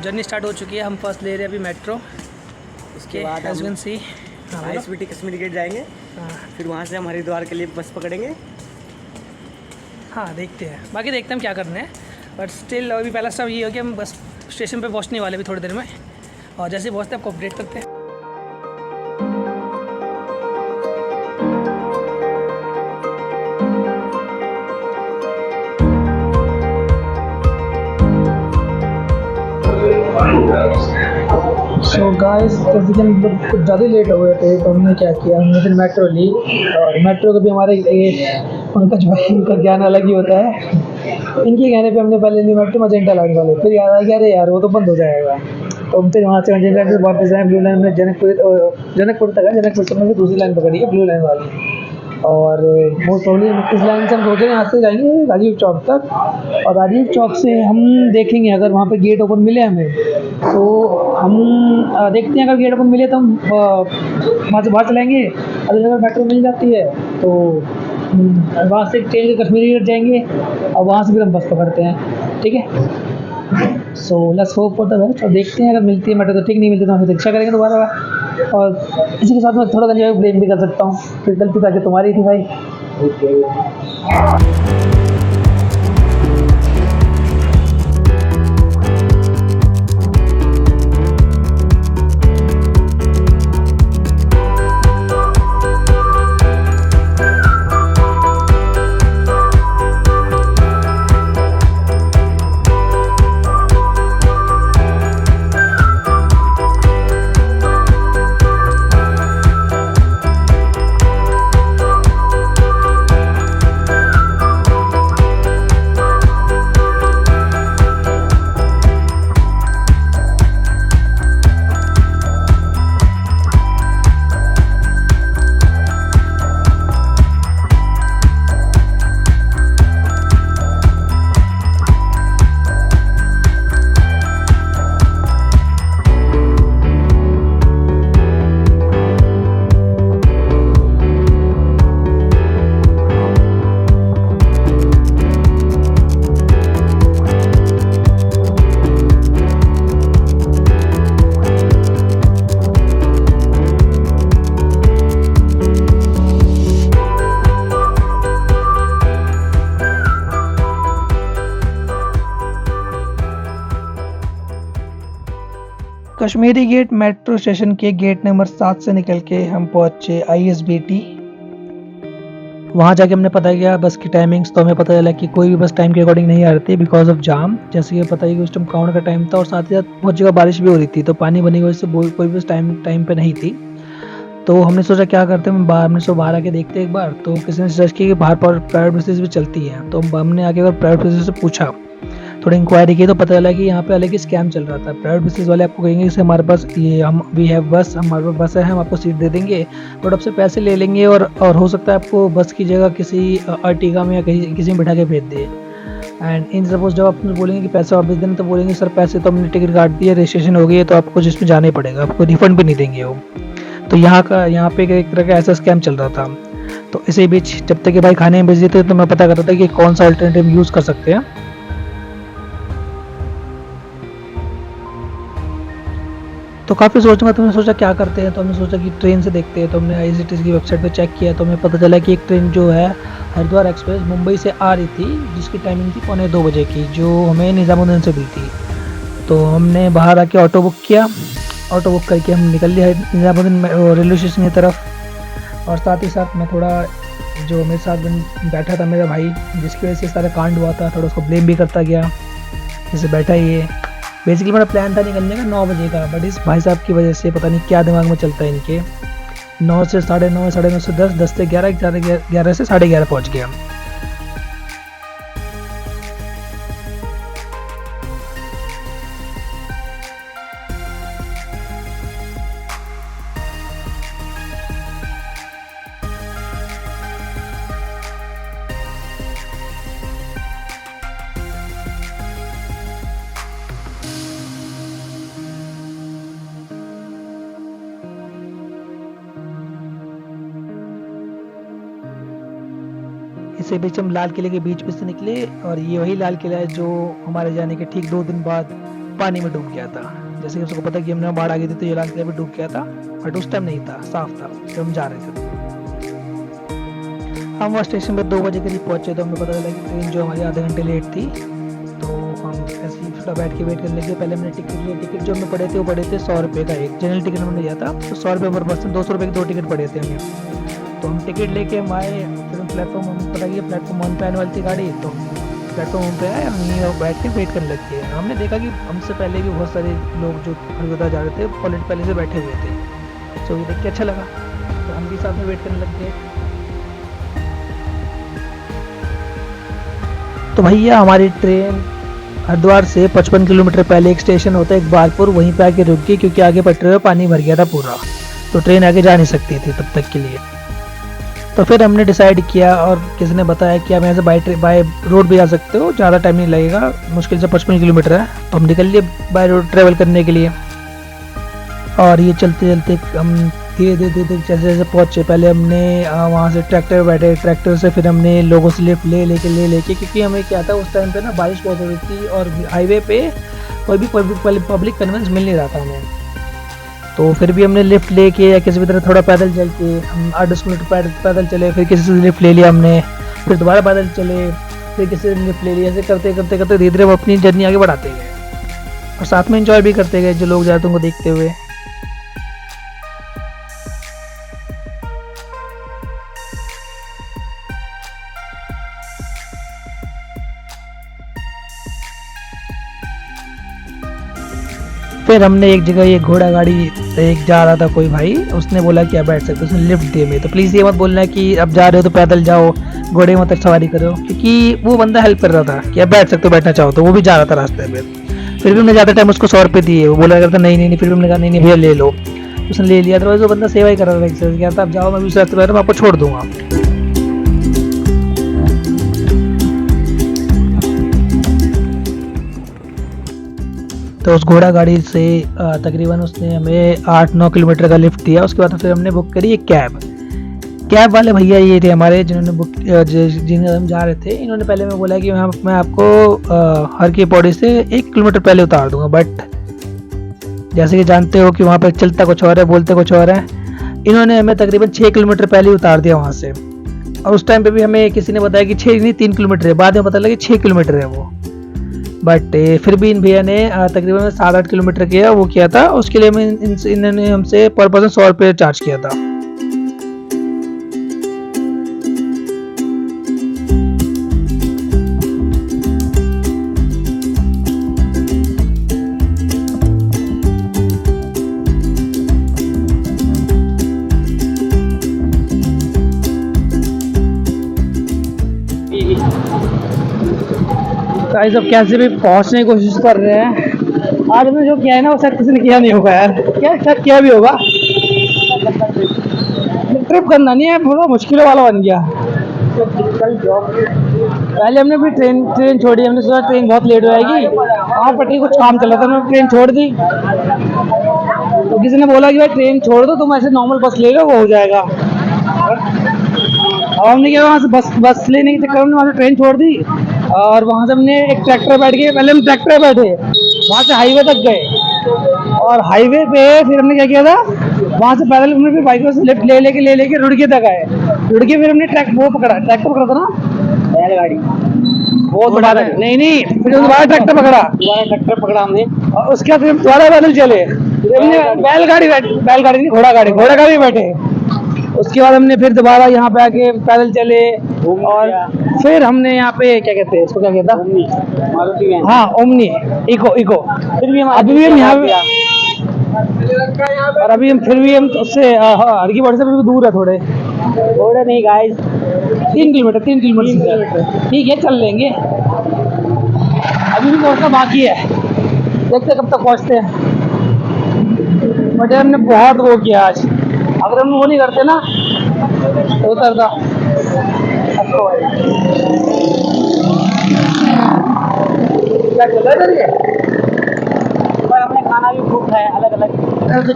Journey start हो चुकी है। हम फर्स्ट ले रहे हैं अभी मेट्रो। उसके बाद as can see ISBT Kashmiri Gate जाएंगे। फिर वहाँ से हम हरिद्वार के लिए बस पकड़ेंगे। हाँ देखते हैं, बाकी देखते हैं हम क्या करने हैं। बट स्टिल अभी पहला स्टेप ये हो कि हम बस स्टेशन पे पहुँचने वाले भी थोड़ी देर में, और जैसे ही पहुँचते हैं आपको अपडेट करते हैं। सो गाइस, जैसे कि हम लोग कुछ ज़्यादा लेट हो गए थे तो हमने क्या किया, हमने फिर मेट्रो ली। और मेट्रो का भी हमारे ये पंकज भाई का ज्ञान अलग ही होता है। इनके कहने पे हमने पहले ली मेट्रो मजेंटा लाइन वाले, फिर याद आया कि अरे यार वो तो बंद हो जाएगा। तो हम फिर वहाँ से मजेंटा लाइन से वापस आए ब्लू लाइन में। जनकपुर तक है, जनकपुर से हमने दूसरी लाइन पकड़ी है, ब्लू लाइन वाली। और मोस्ट प्रॉब्ली इस लाइन से हम सोच रहे हैं यहाँ से जाएंगे राजीव चौक तक, और राजीव चौक से हम देखेंगे अगर वहाँ पे गेट ओपन मिले हमें तो हम देखते हैं। अगर गेट ओपन मिले तो हम वहाँ से बाहर चलेंगे। अगर मेट्रो मिल जाती है तो वहाँ से ट्रेन के कश्मीरी गेट जाएंगे और वहाँ से फिर हम बस पकड़ते हैं। ठीक है, so let's hope for the best. और देखते हैं अगर मिलती है मेट्रो तो ठीक, नहीं मिलती तो हम रिक्शा करेंगे दोबारा। और इसी के साथ मैं थोड़ा सा ब्रेक भी कर सकता हूँ, फिर गलती ताकि तुम्हारी थी भाई। कश्मीरी गेट मेट्रो स्टेशन के गेट नंबर 7 से निकल के हम पहुंचे ISBT। वहाँ जाके हमने पता किया बस की टाइमिंग्स, तो हमें पता चला कि कोई भी बस टाइम के अकॉर्डिंग नहीं आ रही थी बिकॉज ऑफ जाम। जैसे कि पता ही कि उस टाइम काउंट का टाइम था और साथ ही साथ बहुत जगह बारिश भी हो रही थी, तो पानी बनी की वजह से कोई भी बस टाइम पे नहीं थी। तो हमने सोचा क्या करते हैं, बाहर आके देखते एक बार। तो किसी ने सजेस्ट किया कि बाहर पर प्राइवेट बसेस भी चलती हैं, तो हमने आगे अगर प्राइवेट बसेस से पूछा, थोड़ी इंक्वायरी की, तो पता चला कि यहाँ पे अलग ही स्कैम चल रहा था। प्राइवेट बसेस वाले आपको कहेंगे कि हमारे पास ये वी हैव बस, हमारे पास बस है, हम आपको सीट दे देंगे, बट आपसे पैसे ले लेंगे और हो सकता है आपको बस की जगह किसी अर्टिगा में या किसी में बिठा के भेज दे। एंड इन सपोज जब आप बोलेंगे कि पैसे वापस देना, तो बोलेंगे सर पैसे तो हमने टिकट काट दिया, रजिस्ट्रेशन हो गई है, तो आपको जिसमें जाना ही पड़ेगा, आपको रिफंड भी नहीं देंगे वो। तो यहाँ पे एक तरह का ऐसा स्कैम चल रहा था। तो इसी बीच जब तक कि भाई खाने में बिजी थे तो मैं पता कर रहा था कि कौन सा अल्टरनेटिव यूज़ कर सकते हैं। तो काफ़ी सोचने बाद हमने सोचा क्या करते हैं, तो हमने सोचा कि ट्रेन से देखते हैं। तो हमने IRCTC की वेबसाइट पे चेक किया, तो हमें पता चला कि एक ट्रेन जो है हरिद्वार एक्सप्रेस मुंबई से आ रही थी, जिसकी टाइमिंग थी 1:45 बजे की, जो हमें निज़ामुद्दीन से मिली थी। तो हमने बाहर आके ऑटो बुक किया, ऑटो बुक करके हम निकल लिए निज़ामुद्दीन रेलवे स्टेशन की तरफ। और साथ ही साथ मैं थोड़ा, जो मेरे साथ बैठा था मेरा भाई, जिसकी वजह से सारा कांड हुआ था, थोड़ा उसको ब्लेम भी करता गया, जैसे बैठा ही है। बेसिकली मेरा प्लान था निकलने का 9 बजे का, बट इस भाई साहब की वजह से पता नहीं क्या दिमाग में चलता है इनके, 9 से 9:30, 9:30 से 10, 10 से 11, 11 से 11:30 पहुँच गया। इसी बीच हम लाल किले के बीच में से निकले, और ये वही लाल किला है जो हमारे जाने के ठीक 2 दिन बाद पानी में डूब गया था। जैसे कि उसको पता कि हमने बाढ़ आ गई थी तो ये रास्ते पे डूब गया था, बट उस टाइम नहीं था, साफ था जब हम जा रहे थे। हम वहाँ स्टेशन पे 2 बजे करीब पहुंचे तो हमें पता चला कि ट्रेन जो हमारी आधे घंटे लेट थी। तो हम ऐसे ही थोड़ा बैठ के वेट करने लगे। पहले हमने टिकट लिए, टिकट जो हमें पड़े थे वो पड़े थे 100 रुपये का एक, जनरल टिकट हमने लिया था तो 100 रुपये पर पर्सन, 200 रुपये के 2 टिकट पड़े थे हमें। तो हम टिकट लेके हम आए, फिर हम प्लेटफॉर्म, हमें पता कि प्लेटफॉर्म 1 पे आने वाली थी गाड़ी, तो प्लेटफॉर्म पे आए, हम यहीं बैठ के वेट करने लग गए। हमने देखा कि हमसे पहले भी बहुत सारे लोग जो खरीदा जा रहे थे ऑलरेडी पहले से बैठे हुए थे, तो ये देख के अच्छा लगा, तो हम भी साथ में वेट करने लग गए। तो भैया हमारी ट्रेन हरिद्वार से 55 किलोमीटर पहले एक स्टेशन होता है इकबालपुर, वहीं पे आके रुक गई क्योंकि आगे पटरी में पानी भर गया था पूरा, तो ट्रेन आगे जा नहीं सकती थी तब तक के लिए। तो फिर हमने डिसाइड किया और किसी ने बताया कि आप यहाँ से बाय रोड भी आ सकते हो, ज़्यादा टाइम नहीं लगेगा, मुश्किल से 55 किलोमीटर है। तो हम निकल लिए बाय रोड ट्रेवल करने के लिए। और ये चलते चलते हम धीरे धीरे जैसे जैसे पहुँचे, पहले हमने वहाँ से ट्रैक्टर बैठे, ट्रैक्टर से फिर हमने लोगों से लिफ्ट ले लेके क्योंकि हमें क्या था उस टाइम पे ना बारिश बहुत हो रही थी और हाईवे पे कोई भी पब्लिक कन्वेंस मिल नहीं रहा था हमें। तो फिर भी हमने लिफ्ट लेके या किसी भी तरह थोड़ा पैदल चल के हम 8-10 किलोमीटर पैदल चले, फिर किसी से लिफ्ट ले लिया हमने, फिर दोबारा पैदल चले, फिर किसी से लिफ्ट ले लिया। ऐसे करते करते करते धीरे धीरे वो अपनी जर्नी आगे बढ़ाते गए और साथ में एंजॉय भी करते गए जो लोग जाते उनको देखते हुए। फिर हमने एक जगह ये घोड़ा गाड़ी एक जा रहा था कोई भाई, उसने बोला कि आप बैठ सकते हो, उसने लिफ्ट दी में। तो प्लीज़ ये मत बोलना कि अब जा रहे हो तो पैदल जाओ, घोड़े मत सवारी करो, क्योंकि वो बंदा हेल्प कर रहा था कि आप बैठ सकते हो बैठना चाहो, तो वो भी जा रहा था रास्ते में। फिर भी हमने ज़्यादा टाइम उसको 100 रुपये दिए, वो बोला करता नहीं, फिर भी हमने कहा नहीं भैया ले लो, उसने ले लिया। अदरवाइज वो बंदा सेवा ही कर रहा था, कहता आप जाओ, मैं भी उस रास्ते पर मैं आपको छोड़ दूंगा। तो उस घोड़ा गाड़ी से तकरीबन उसने हमें 8-9 किलोमीटर का लिफ्ट दिया। उसके बाद फिर हमने बुक करी एक कैब वाले भैया ये थे हमारे जिन्होंने जिन्हें हम जा रहे थे। इन्होंने पहले में बोला कि मैं आपको हर की पौड़ी से 1 किलोमीटर पहले उतार दूंगा, बट जैसे कि जानते हो कि वहाँ पर चलता कुछ और है, बोलते कुछ और है। इन्होंने हमें तकरीबन 6 किलोमीटर पहले उतार दिया वहाँ से, और उस टाइम पे भी हमें किसी ने बताया कि 6 नहीं 3 किलोमीटर है, बाद में पता लगा 6 किलोमीटर है वो। बट फिर भी इन भैया ने तकरीबन 7-8 किलोमीटर किया वो किया था, उसके लिए इन्होंने हमसे पर पर्सन 100 रुपये चार्ज किया था। गाइस अब कैसे भी पहुंचने की कोशिश कर रहे हैं। आज हमने जो किया है ना वो शायद किसी ने किया नहीं होगा यार, क्या शायद किया भी होगा। ट्रिप करना नहीं है, थोड़ा मुश्किल वाला बन गया। पहले हमने भी ट्रेन छोड़ी, हमने सोचा ट्रेन बहुत लेट हो जाएगी, वहाँ पटरी कुछ काम चल रहा था, हमने ट्रेन छोड़ दी। तो किसी ने बोला कि भाई ट्रेन छोड़ दो, तुम ऐसे नॉर्मल बस ले लो वो हो जाएगा। और हमने क्या वहाँ से बस लेने के चक्कर में वहाँ से ट्रेन छोड़ दी, और वहाँ से हमने एक ट्रैक्टर बैठ गए। पहले हम ट्रैक्टर बैठे, वहाँ से हाईवे तक गए, और हाईवे पे फिर हमने क्या किया था, वहाँ से पैदल हमने फिर बाइक से लिफ्ट ले लेके रुड़की तक आए। रुड़की फिर हमने ट्रैक्टर पकड़ा था ना, बैलगाड़ी, वो दोबारा नहीं फिर दोबारा ट्रैक्टर पकड़ा हमने, और उसके बाद फिर हम दोबारा पैदल चले। हमने बैलगाड़ी नहीं घोड़ा गाड़ी बैठे। उसके बाद हमने फिर दोबारा यहाँ पे आके पैदल चले, और फिर हमने यहाँ पे क्या कहते हैं इसको, क्या कहता है, हाँ ओमनी इको। फिर भी हम अभी भी हम यहाँ पे, और अभी हम फिर भी हम उससे हर की पौड़ी से भी दूर है थोड़े नहीं गाइस, 3 किलोमीटर ठीक है, चल लेंगे। अभी भी पहुँचना बाकी है, देखते कब तक पहुँचते हैं। बट हमने बहुत वो किया आज, अगर हम वो नहीं करते ना तो उतरता। हमने खाना भी खूब खाया अलग।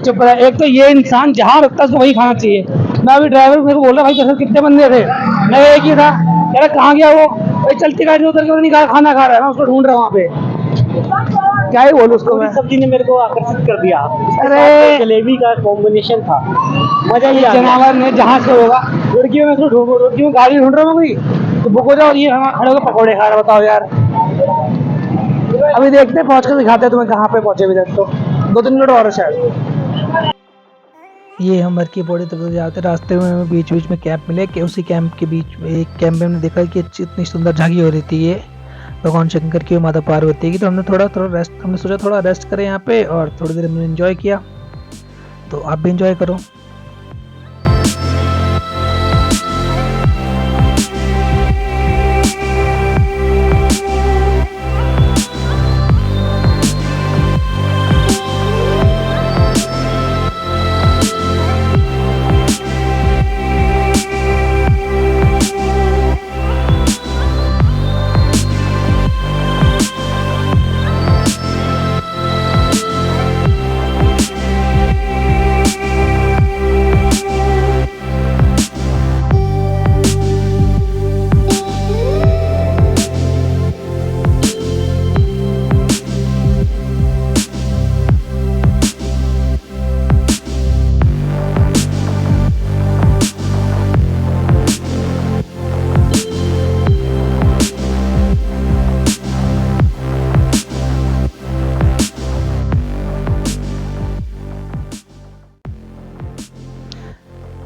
चुप रहा, एक तो ये इंसान जहाँ रुकता है उसको वही खाना चाहिए। मैं अभी ड्राइवर मेरे को बोल रहा भाई जैसे कितने बंदे थे, मैं एक ही था, कह रहा कहाँ गया वो, भाई चलती गाड़ी उतर के नहीं खाना खा रहा है, मैं उसको ढूंढ रहा हूँ वहाँ पे। क्या ही बोलूं उसको पूरी मैं। सब्जी ने मेरे को आकर्षित कर दिया। इसके अरे! साथ जलेबी का कॉम्बिनेशन था, मजा ही आ गया। जनावर ने जहाज से होगा। लड़कियों में लड़कियों में गाड़ी ढूंढ रहा हूँ कोई तो बुक हो जाओ, और ये हम खड़े होकर पकौड़े खा रहे, बताओ यार। अभी देखते हैं, पहुंच कर दिखाते हैं तुम्हें कहाँ पे पहुंचे अभी तक तो। 2-3 मिनट और है शायद। ये हम हर की पौड़ी तरफ जाते रास्ते में हमें बीच बीच में कैंप मिले, कि उसी कैंप के बीच में एक कैंप में हमने देखा कि इतनी सुंदर झांकी हो रही थी ये भगवान शंकर की और माता पार्वती की। तो हमने हमने सोचा थोड़ा रेस्ट करें यहाँ पे, और थोड़ी देर हमने एंजॉय किया। तो आप भी एंजॉय करो।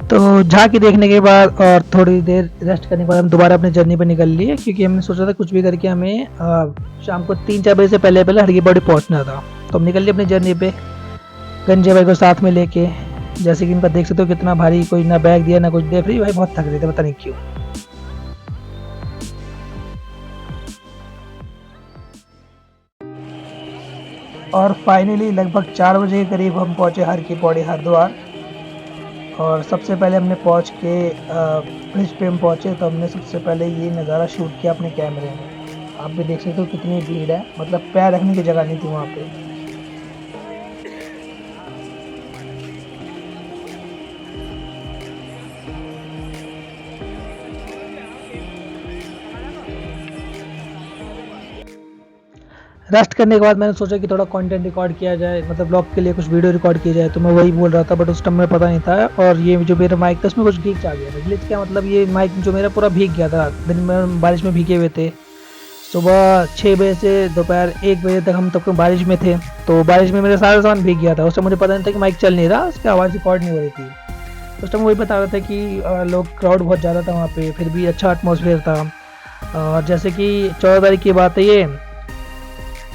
तो झांकी देखने के बाद और थोड़ी देर रेस्ट करने के बाद हम दोबारा अपनी जर्नी पे निकल लिए, क्योंकि हमने सोचा था कुछ भी करके हमें शाम को 3-4 बजे से पहले पहले हरकी पौड़ी पहुंचना था। तो हम निकल लिए अपनी जर्नी पे गंजे भाई को साथ में लेके। जैसे कि इनका देख सकते हो कितना भारी, कोई ना बैग दिया ना कुछ दे, फ्री भाई बहुत थक रहे थे, पता नहीं क्यों। और फाइनली लगभग 4 बजे के करीब हम पहुंचे हर की पौड़ी हरिद्वार। और सबसे पहले हमने पहुंच के ब्रिज पे हम पहुंचे, तो हमने सबसे पहले ये नज़ारा शूट किया अपने कैमरे में। आप भी देख सकते हो कितनी भीड़ है, मतलब पैर रखने की जगह नहीं थी वहाँ पे। रेस्ट करने के बाद मैंने सोचा कि थोड़ा कंटेंट रिकॉर्ड किया जाए, मतलब ब्लॉग के लिए कुछ वीडियो रिकॉर्ड किया जाए। तो मैं वही बोल रहा था, बट उस टाइम में पता नहीं था। और ये जो मेरा माइक था उसमें कुछ ग्लिच आ गया था। ग्लिच क्या मतलब, ये माइक जो मेरा पूरा भीग गया था, दिन में बारिश में भीगे हुए थे। सुबह 6 बजे से दोपहर 1 बजे तक हम तब बारिश में थे, तो बारिश में मेरा सारा सामान भीग गया था। उस टाइम मुझे पता नहीं था कि माइक चल नहीं रहा, उसकी आवाज़ रिकॉर्ड नहीं हो रही थी। उस टाइम वही बता रहा था कि लोग क्राउड बहुत ज़्यादा था वहाँ पे, फिर भी अच्छा एटमॉस्फेयर था। और जैसे कि 14 तारीख की बात है ये,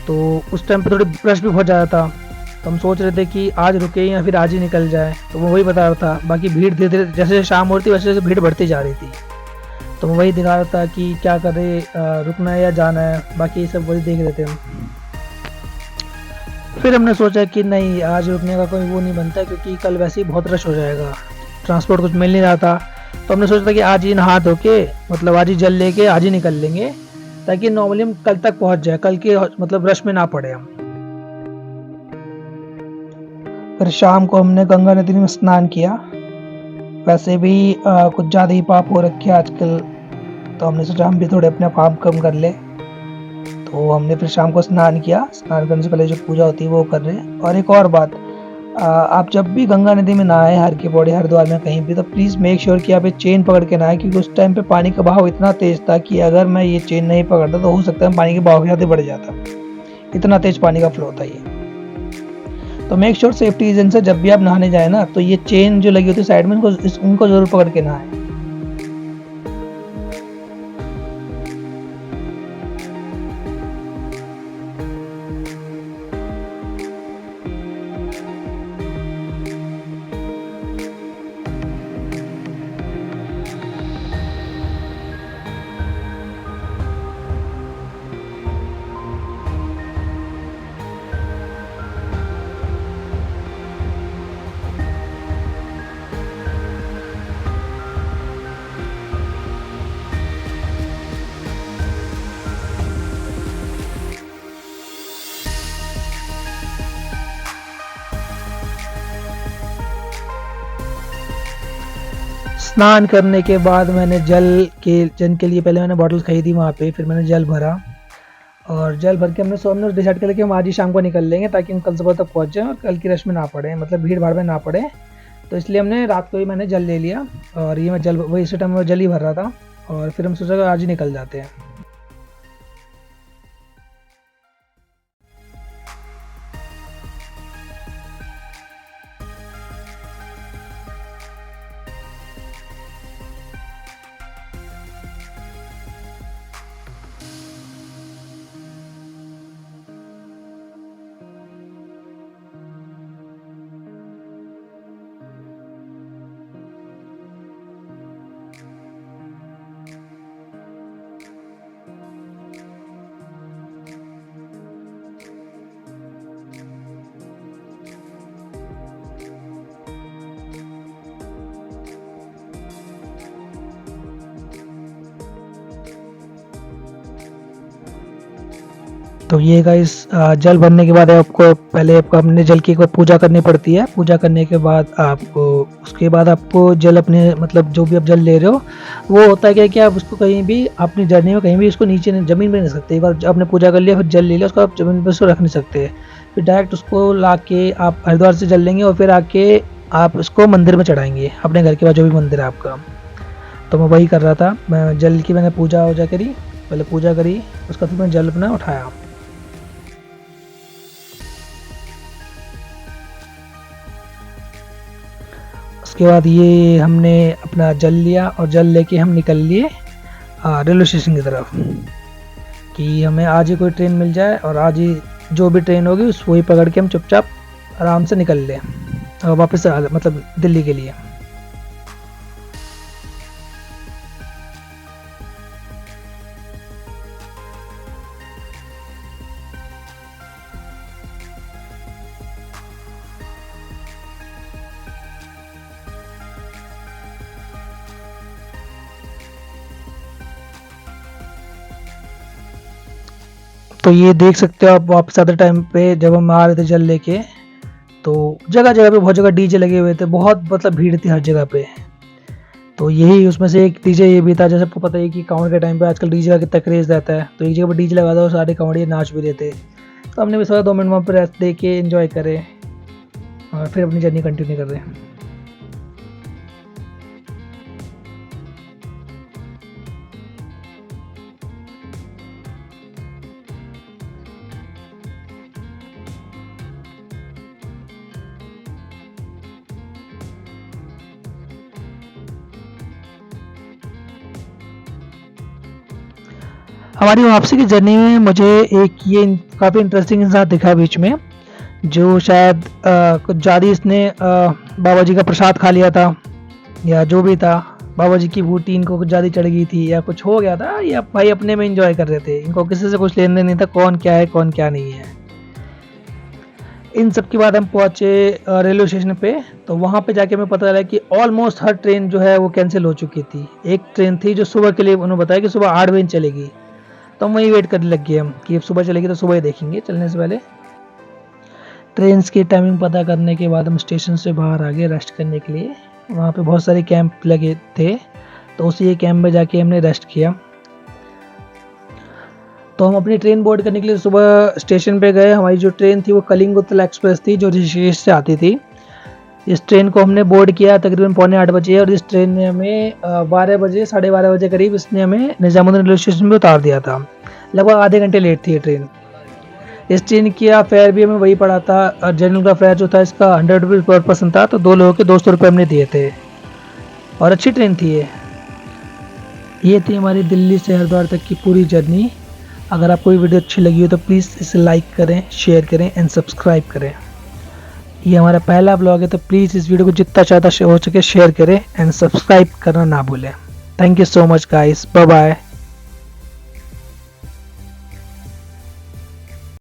तो उस टाइम पे थोड़ी रश भी बहुत ज़्यादा था। तो हम सोच रहे थे कि आज रुके या फिर आज ही निकल जाए। तो वो वही बता रहा था। बाकी भीड़ धीरे धीरे जैसे जैसे शाम हो रही थी वैसे वैसे भीड़ बढ़ती जा रही थी। तो मैं वही दिखा रहा था कि क्या करें, रुकना है या जाना है। बाकी ये सब वही देख रहे थे हम। फिर हमने सोचा कि नहीं, आज रुकने का कोई वो नहीं बनता, क्योंकि कल वैसे ही बहुत रश हो जाएगा, ट्रांसपोर्ट कुछ मिल नहीं रहा था। तो हमने सोचा था कि आज ही नहा धो के, मतलब आज ही जल लेके आज ही निकल लेंगे, ताकि नॉर्मली हम कल तक पहुंच जाए, कल के मतलब रश में ना पड़े हम। फिर शाम को हमने गंगा नदी में स्नान किया। वैसे भी कुछ ज़्यादा ही पाप हो रखे आजकल, तो हमने सोचा हम भी थोड़े अपने पाप कम कर ले। तो हमने फिर शाम को स्नान किया। स्नान करने से पहले जो पूजा होती है वो कर रहे हैं। और एक और बात, आप जब भी गंगा नदी में नहाए, हर की पौड़ी हरिद्वार में कहीं भी, तो प्लीज़ मेक श्योर कि आप ये चेन पकड़ के नहाए, क्योंकि उस टाइम पे पानी का बहाव इतना तेज़ था कि अगर मैं ये चेन नहीं पकड़ता तो हो सकता है पानी के बहाव के साथ ही बढ़ जाता। इतना तेज़ पानी का फ्लो था ये। तो मेक श्योर सेफ्टी रीजन से जब भी आप नहाने जाए ना, तो ये चेन जो लगी होती है साइड में, उनको ज़रूर पकड़ के नहाए। स्नान करने के बाद मैंने जल के लिए पहले मैंने बॉटल खरीदी वहाँ पे, फिर मैंने जल भरा। और जल भर के हमने डिसाइड कर लिया कि हम आज ही शाम को निकल लेंगे ताकि हम कल सुबह तक पहुंच जाएं और कल की रश में ना पड़े, मतलब भीड़ भाड़ में ना पड़े। तो इसलिए हमने रात को ही मैंने जल ले लिया और ये मैं जल वही इस टाइम में जल ही भर रहा था और फिर हम सोचा आज ही निकल जाते हैं। तो ये गाइस जल भरने के बाद आपको पहले हमने जल की एक बार पूजा करनी पड़ती है। पूजा करने के बाद उसके बाद आपको जल अपने मतलब जो भी आप जल ले रहे हो वो होता है क्या कि आप उसको कहीं भी अपनी जर्नी में कहीं भी उसको नीचे ज़मीन में नहीं सकते। एक बार आपने पूजा कर लिया फिर जल ले लिया उसको आप ज़मीन पर उसको रख नहीं सकते, फिर डायरेक्ट उसको ला के आप हरिद्वार से जल लेंगे और फिर आके आप उसको मंदिर में चढ़ाएंगे अपने घर के पास जो भी मंदिर है आपका। तो मैं वही कर रहा था, मैं जल की मैंने पूजा वूजा करी, पहले पूजा करी उसका फिर मैंने जल अपना उठाया। उसके बाद ये हमने अपना जल लिया और जल लेके हम निकल लिए रेलवे स्टेशन की तरफ कि हमें आज ही कोई ट्रेन मिल जाए और आज ही जो भी ट्रेन होगी उस वही पकड़ के हम चुपचाप आराम से निकल लें वापस मतलब दिल्ली के लिए। तो ये देख सकते हो आप वापस आते टाइम पे जब हम आ रहे थे जल लेके तो जगह जगह पे बहुत जगह डीजे लगे हुए थे, बहुत मतलब भीड़ थी हर जगह पे। तो यही उसमें से एक डीजे ये भी था, जैसे आपको पता है कि कांवड़ के टाइम पे आजकल डीजे का कितना क्रेज रहता है, तो एक जगह पे डीजे लगा था और सारे कांवड़िए नाच भी रहे थे। तो हमने भी सोचा 2 मिनट वहाँ पर रेस्ट दे के एंजॉय करें और फिर अपनी जर्नी कंटिन्यू कर रहे हैं। हमारी वापसी की जर्नी में मुझे एक ये काफ़ी इंटरेस्टिंग इंसान दिखा बीच में, जो शायद कुछ ज़्यादा इसने बाबा जी का प्रसाद खा लिया था या जो भी था, बाबा जी की बूटी इनको कुछ ज़्यादा चढ़ गई थी या कुछ हो गया था, या भाई अपने में एंजॉय कर रहे थे, इनको किसी से कुछ लेन देन नहीं था कौन क्या है कौन क्या नहीं है। इन सब के बाद हम पहुँचे रेलवे स्टेशन पे, तो वहाँ पे जाके हमें पता चला कि ऑलमोस्ट हर ट्रेन जो है वो कैंसिल हो चुकी थी। एक ट्रेन थी जो सुबह के लिए उन्होंने बताया कि सुबह 8 बजे चलेगी, तो हम वही वेट करने लग गए हम कि अब सुबह चलेगी तो सुबह ही देखेंगे चलने से पहले। ट्रेन की टाइमिंग पता करने के बाद हम स्टेशन से बाहर आ गए रेस्ट करने के लिए। वहाँ पे बहुत सारे कैंप लगे थे, तो उसी कैंप में जाके हमने रेस्ट किया। तो हम अपनी ट्रेन बोर्ड करने के लिए सुबह स्टेशन पे गए। हमारी जो ट्रेन थी वो कलिंग उत्तल एक्सप्रेस थी जो ऋषिकेश से आती थी। इस ट्रेन को हमने बोर्ड किया तकरीबन 7:45 बजे और इस ट्रेन ने हमें 12 बजे 12:30 बजे करीब इसने हमें निजामुद्दीन रेलवे स्टेशन में उतार दिया था। लगभग आधे घंटे लेट थी ये ट्रेन। इस ट्रेन का फेयर भी हमें वही पड़ा था, और जनरल का फेयर जो था इसका 100 रुपीज़ पर पर्सन था, तो 2 लोगों के 200 रुपये हमने दिए थे और अच्छी ट्रेन थी ये थी हमारी दिल्ली से हरिद्वार तक की पूरी जर्नी। अगर आपको ये वीडियो अच्छी लगी हो तो प्लीज़ इसे लाइक करें, शेयर करें एंड सब्सक्राइब करें। ये हमारा पहला ब्लॉग है, तो प्लीज़ इस वीडियो को जितना ज़्यादा हो सके शेयर करें एंड सब्सक्राइब करना ना भूलें। Thank you so much guys, bye bye.